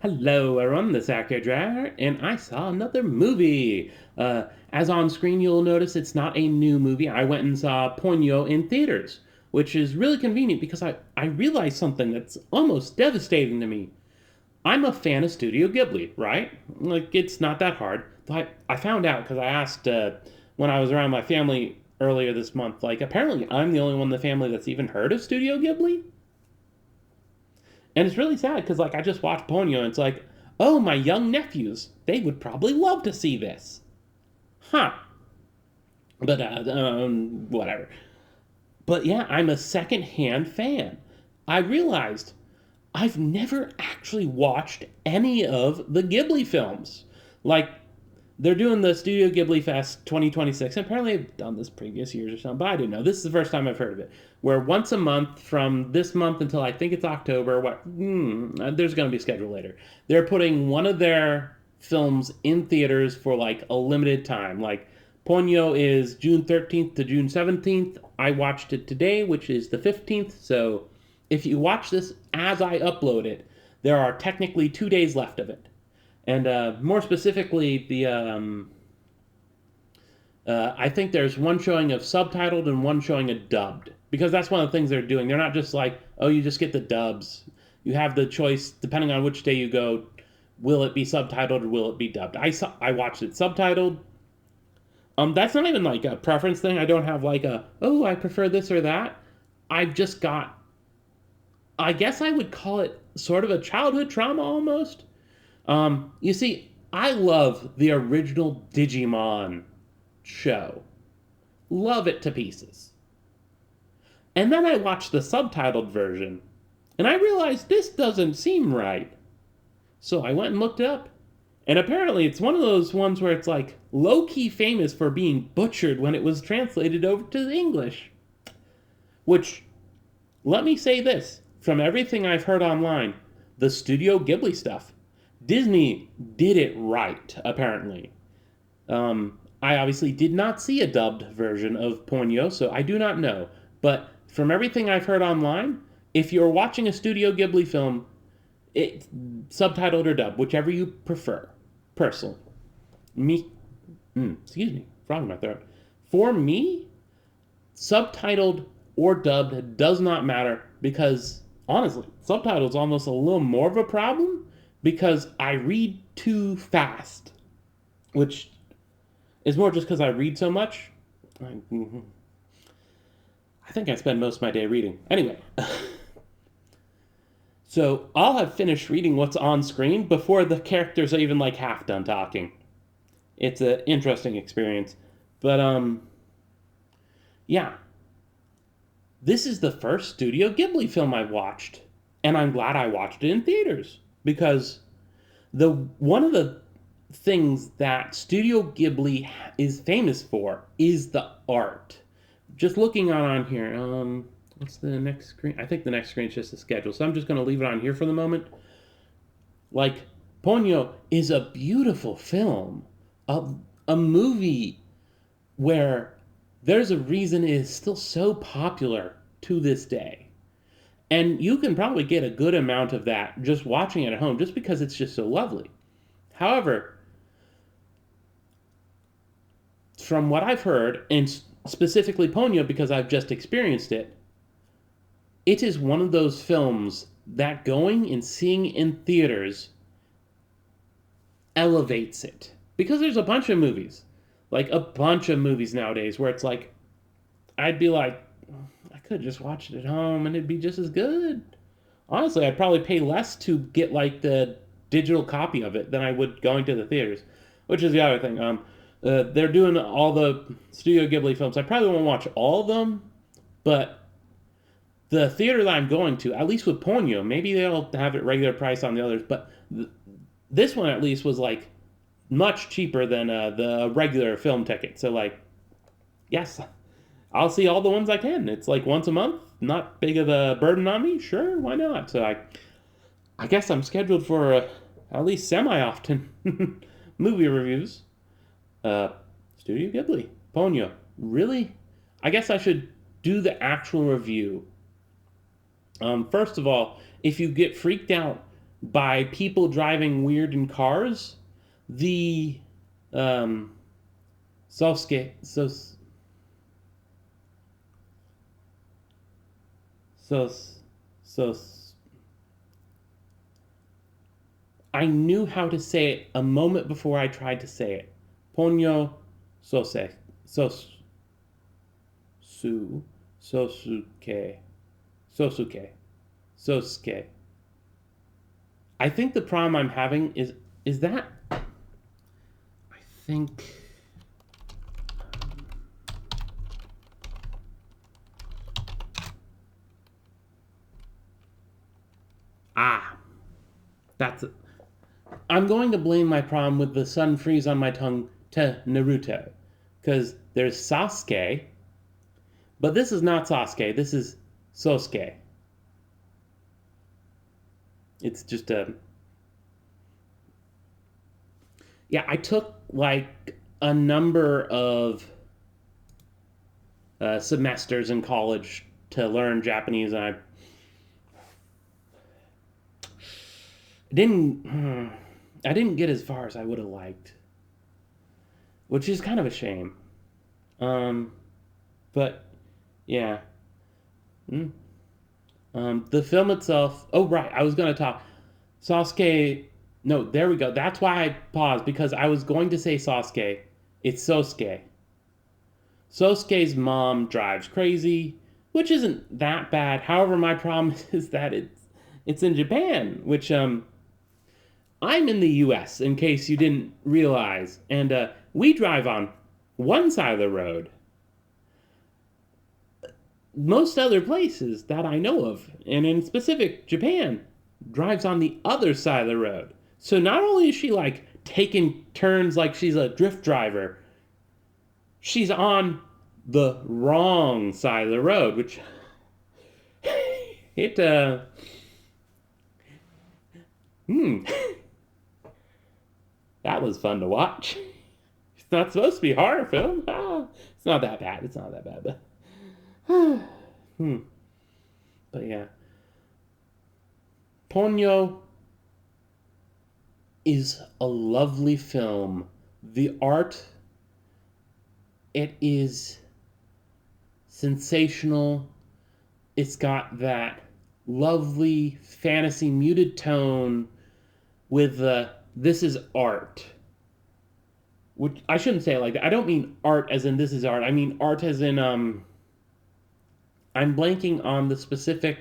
Hello, everyone. This is Akhier, and I saw another movie. As on screen, you'll notice it's not a new movie. I went and saw Ponyo in theaters, which is really convenient because I realized something that's almost devastating to me. I'm a fan of Studio Ghibli, right? Like, it's not that hard. But I found out because I asked when I was around my family earlier this month, like, apparently I'm the only one in the family that's even heard of Studio Ghibli. And it's really sad because like I just watched Ponyo and it's like, oh, my young nephews, they would probably love to see this. Huh. But whatever. But yeah, I'm a second-hand fan. I realized I've never actually watched any of the Ghibli films. Like they're doing the Studio Ghibli Fest 2026. And apparently, they've done this previous years or something, but I didn't know. This is the first time I've heard of it. Where once a month, from this month until I think it's October, there's going to be a schedule later. They're putting one of their films in theaters for like a limited time. Like Ponyo is June 13th to June 17th. I watched it today, which is the 15th. So if you watch this as I upload it, there are technically 2 days left of it. And more specifically, I think there's one showing of subtitled and one showing of dubbed because that's one of the things they're doing. They're not just like, oh, you just get the dubs. You have the choice depending on which day you go. Will it be subtitled or will it be dubbed? I watched it subtitled. That's not even like a preference thing. I don't have like I prefer this or that. I've just got. I guess I would call it sort of a childhood trauma almost. You see, I love the original Digimon show. Love it to pieces. And then I watched the subtitled version, and I realized this doesn't seem right. So I went and looked it up. And apparently, it's one of those ones where it's like low key famous for being butchered when it was translated over to the English. Which, let me say this from everything I've heard online, the Studio Ghibli stuff, Disney did it right, apparently. I obviously did not see a dubbed version of Ponyo, so I do not know. But from everything I've heard online, if you're watching a Studio Ghibli film, it subtitled or dubbed, whichever you prefer, personally. Me, excuse me, frog in my throat. For me, subtitled or dubbed does not matter because honestly, subtitles almost a little more of a problem because I read too fast, which is more just because I read so much. I think I spend most of my day reading. Anyway, so I'll have finished reading what's on screen before the characters are even like half done talking. It's an interesting experience. But yeah, this is the first Studio Ghibli film I've watched, and I'm glad I watched it in theaters because the one of the things that Studio Ghibli is famous for is the art. Just looking on here, what's the next screen? I think the next screen is just the schedule, so I'm just going to leave it on here for the moment. Like, Ponyo is a beautiful film, a, a movie where there's a reason it is still so popular to this day. And you can probably get a good amount of that just watching it at home, just because it's just so lovely. However, from what I've heard, and specifically Ponyo because I've just experienced it, it is one of those films that going and seeing in theaters elevates it. Because there's a bunch of movies, like a bunch of movies nowadays, where it's like, I'd be like, I could just watch it at home and it'd be just as good. Honestly, I'd probably pay less to get like the digital copy of it than I would going to the theaters, which is the other thing. They're doing all the Studio Ghibli films. I probably won't watch all of them, but the theater that I'm going to, at least with Ponyo, maybe they'll have it regular price on the others, but this one at least was like much cheaper than the regular film ticket. So like, yes, I'll see all the ones I can. It's like once a month, not big of a burden on me. Sure, why not? So I guess I'm scheduled for at least semi-often movie reviews. Uh, Studio Ghibli, Ponyo. Really? I guess I should do the actual review. First of all, if you get freaked out by people driving weird in cars. The um, Sosuke, so, so, I knew how to say it a moment before I tried to say it. Ponyo Sose, Sos, Su, Sosuke, Sosuke, Sosuke. I think the problem I'm having is that I think ah that's it. I'm going to blame my problem with the sun freeze on my tongue to Naruto, because there's Sasuke, but this is not Sasuke. This is Sosuke. It's just a yeah. I took like a number of semesters in college to learn Japanese, and didn't I didn't get as far as I would have liked, which is kind of a shame. Um, but yeah. Mm. The film itself. Oh right, I was gonna talk Sasuke. No, there we go. That's why I paused because I was going to say Sasuke. It's Sosuke. Sosuke's mom drives crazy, which isn't that bad. However, my problem is that it's in Japan, which I'm in the U.S. in case you didn't realize, and we drive on one side of the road. Most other places that I know of, and in specific Japan, drives on the other side of the road. So not only is she like taking turns like she's a drift driver, she's on the wrong side of the road, which it hmm, that was fun to watch. It's not supposed to be a horror film. It's not that bad. It's not that bad, but hmm. But yeah, Ponyo is a lovely film. The art, it is sensational. It's got that lovely fantasy muted tone with the this is art. Which I shouldn't say it like that. I don't mean art as in this is art. I mean art as in I'm blanking on the specific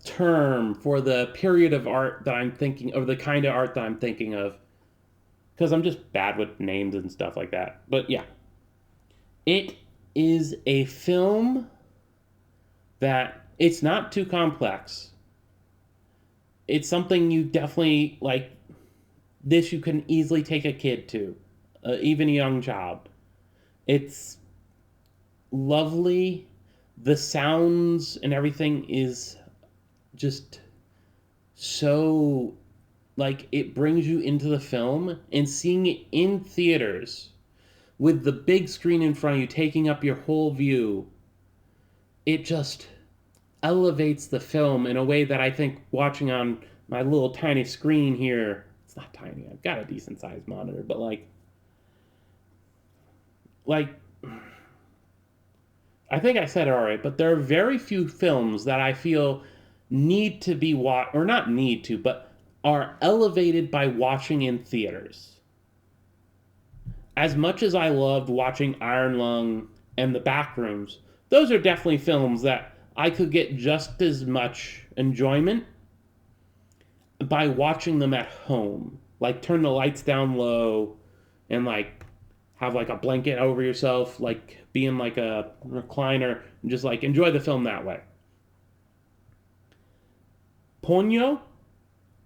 term for the period of art that I'm thinking of, the kind of art that I'm thinking of, because I'm just bad with names and stuff like that. But yeah, it is a film that it's not too complex. It's something you definitely like. This you can easily take a kid to, even a young child. It's lovely. The sounds and everything is just so like it brings you into the film, and seeing it in theaters with the big screen in front of you taking up your whole view, it just elevates the film in a way that I think watching on my little tiny screen here, it's not tiny, I've got a decent sized monitor, but like I think I said it alright, but there are very few films that I feel need to be watched, or not need to, but are elevated by watching in theaters. As much as I loved watching Iron Lung and The Backrooms, those are definitely films that I could get just as much enjoyment by watching them at home. Like turn the lights down low and like have like a blanket over yourself, like being like a recliner, and just like enjoy the film that way. Ponyo,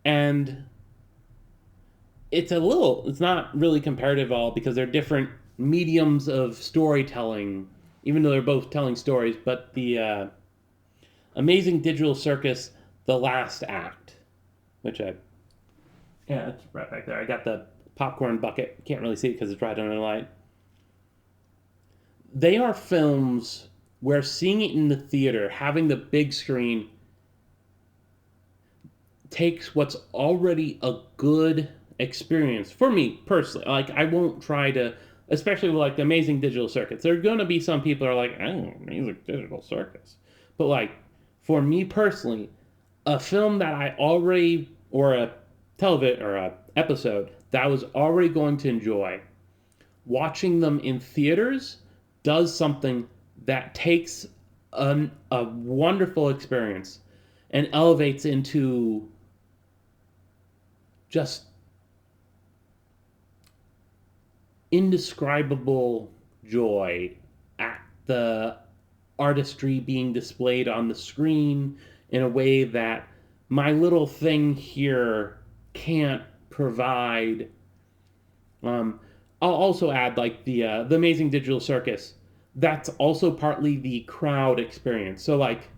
and it's not really comparative at all because they're different mediums of storytelling, even though they're both telling stories. But the Amazing Digital Circus, The Last Act, which yeah, it's right back there. I got the popcorn bucket. Can't really see it because it's right under the light. They are films where seeing it in the theater, having the big screen, takes what's already a good experience for me personally. Like I won't try to, especially with like the Amazing Digital Circus. There are going to be some people who are like, oh, Amazing Digital Circus, but like for me personally, a film that I already or a television or a episode that I was already going to enjoy, watching them in theaters does something that takes a wonderful experience and elevates into just indescribable joy at the artistry being displayed on the screen in a way that my little thing here can't provide. I'll also add like the Amazing Digital Circus. That's also partly the crowd experience. So like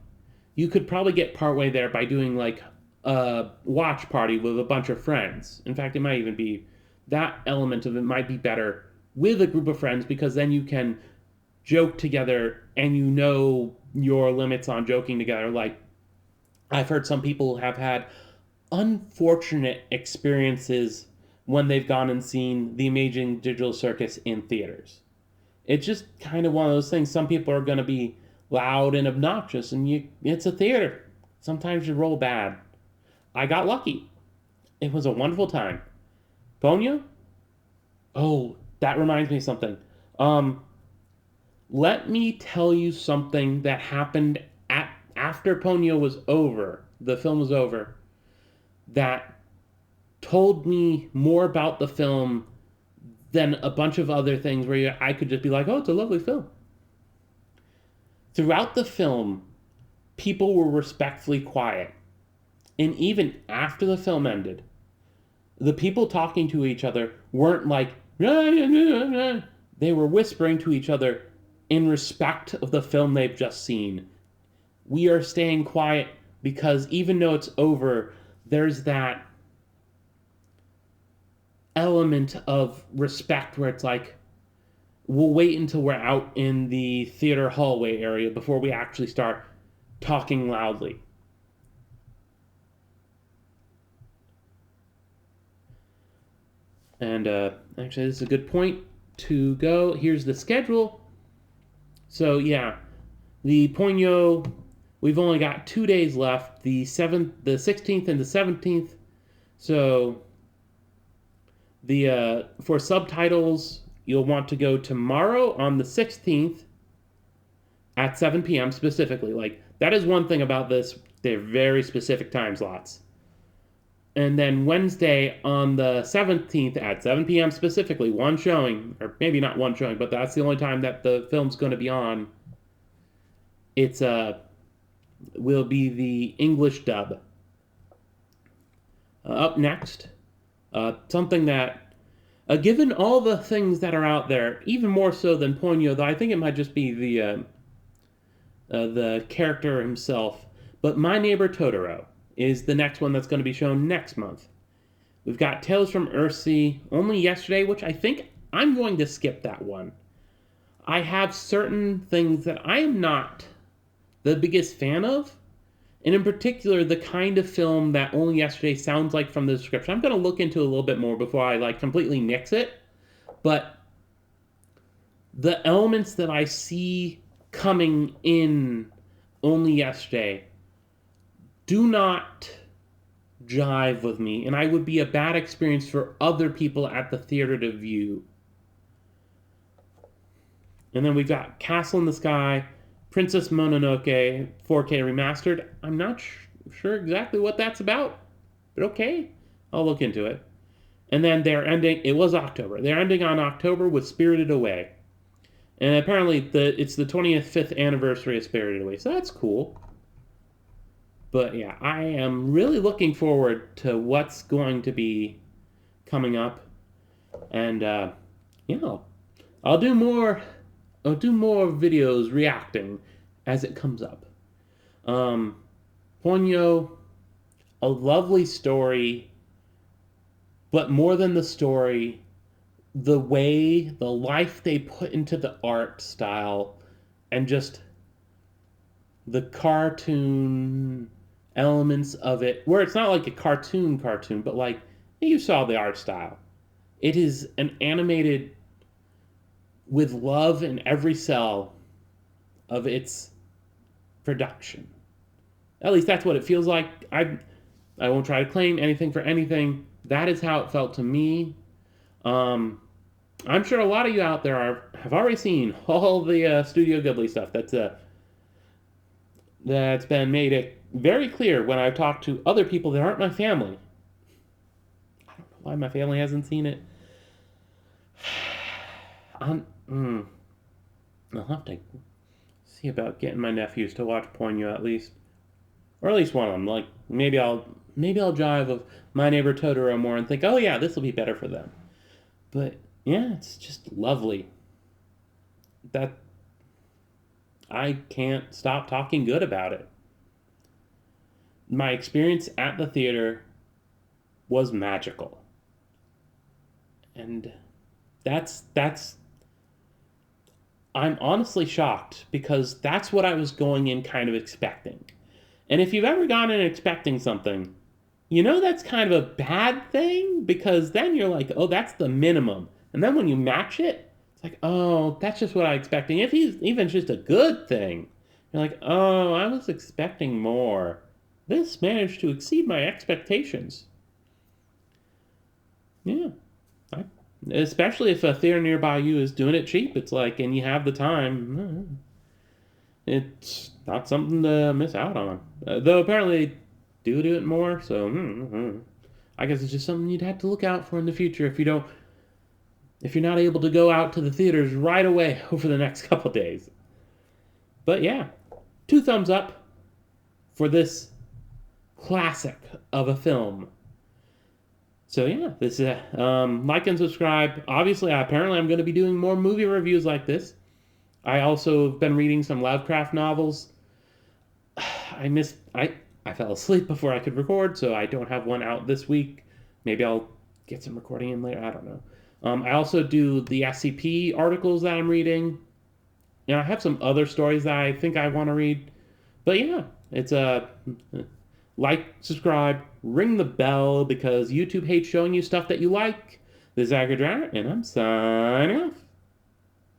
you could probably get partway there by doing like a watch party with a bunch of friends. In fact, it might even be that element of it might be better with a group of friends because then you can joke together and you know your limits on joking together. Like I've heard some people have had unfortunate experiences when they've gone and seen the Amazing Digital Circus in theaters. It's just kind of one of those things. Some people are going to be loud and obnoxious, and it's a theater. Sometimes you roll bad. I got lucky. It was a wonderful time. Ponyo? Oh, that reminds me of something. Um, Let me tell you something that happened after Ponyo was over, the film was over, that told me more about the film than a bunch of other things where I could just be like, oh, it's a lovely film. Throughout the film, people were respectfully quiet. And even after the film ended, the people talking to each other weren't like, they were whispering to each other in respect of the film they've just seen. We are staying quiet because even though it's over, there's that element of respect where it's like, we'll wait until we're out in the theater hallway area before we actually start talking loudly. And actually, this is a good point to go. Here's the schedule. So yeah, the Ponyo, we've only got 2 days left. The 16th, and the 17th. So the for subtitles, you'll want to go tomorrow on the 16th at 7 p.m. specifically. Like that is one thing about this; they're very specific time slots. And then Wednesday on the 17th at 7 p.m. specifically, one showing, or maybe not one showing, but that's the only time that the film's going to be on. It's will be the English dub. Up next, something that, given all the things that are out there, even more so than Ponyo, though I think it might just be the character himself. But My Neighbor Totoro is the next one that's going to be shown next month. We've got Tales from Earthsea only yesterday, which I think I'm going to skip that one. I have certain things that I am not the biggest fan of, and in particular, the kind of film that only yesterday sounds like from the description. I'm going to look into it a little bit more before I like completely nix it, but the elements that I see coming in only yesterday do not jive with me, and I would be a bad experience for other people at the theater to view. And then we've got Castle in the Sky, Princess Mononoke 4K remastered. I'm not sure exactly what that's about, but okay, I'll look into it. And then they're ending, it was October. They're ending on October with Spirited Away. And apparently it's the 25th anniversary of Spirited Away, so that's cool. But yeah, I am really looking forward to what's going to be coming up, and I'll do more. I'll do more videos reacting as it comes up. Ponyo, a lovely story, but more than the story, the life they put into the art style, and just the cartoon elements of it where it's not like a cartoon, but like you saw the art style. It is an animated with love in every cell of its production. At least that's what it feels like. I won't try to claim anything for anything. That is how it felt to me. Um, I'm sure a lot of you out there have already seen all the Studio Ghibli stuff. That's been made it very clear when I've talked to other people that aren't my family. I don't know why my family hasn't seen it. I'll have to see about getting my nephews to watch Ponyo at least, or at least one of them. Like maybe I'll jive of My Neighbor Totoro more and think, oh yeah, this will be better for them. But yeah, it's just lovely. That I can't stop talking good about it. My experience at the theater was magical. And that's I'm honestly shocked because that's what I was going in kind of expecting. And if you've ever gone in expecting something, you know that's kind of a bad thing because then you're like, oh, that's the minimum. And then when you match it, it's like, oh, that's just what I expecting. If he's even just a good thing, you're like, oh, I was expecting more. This managed to exceed my expectations. Yeah. I, Especially if a theater nearby you is doing it cheap. It's like, and you have the time. It's not something to miss out on. Though apparently they do it more, so I guess it's just something you'd have to look out for in the future if you're not able to go out to the theaters right away over the next couple days. But yeah, 2 thumbs up for this classic of a film. So yeah, this is like and subscribe. Obviously, apparently, I'm going to be doing more movie reviews like this. I also have been reading some Lovecraft novels. I fell asleep before I could record, so I don't have one out this week. Maybe I'll get some recording in later. I don't know. I also do the SCP articles that I'm reading. And I have some other stories that I think I want to read. But yeah, it's a like, subscribe, ring the bell because YouTube hates showing you stuff that you like. This is Akhier, and I'm signing off.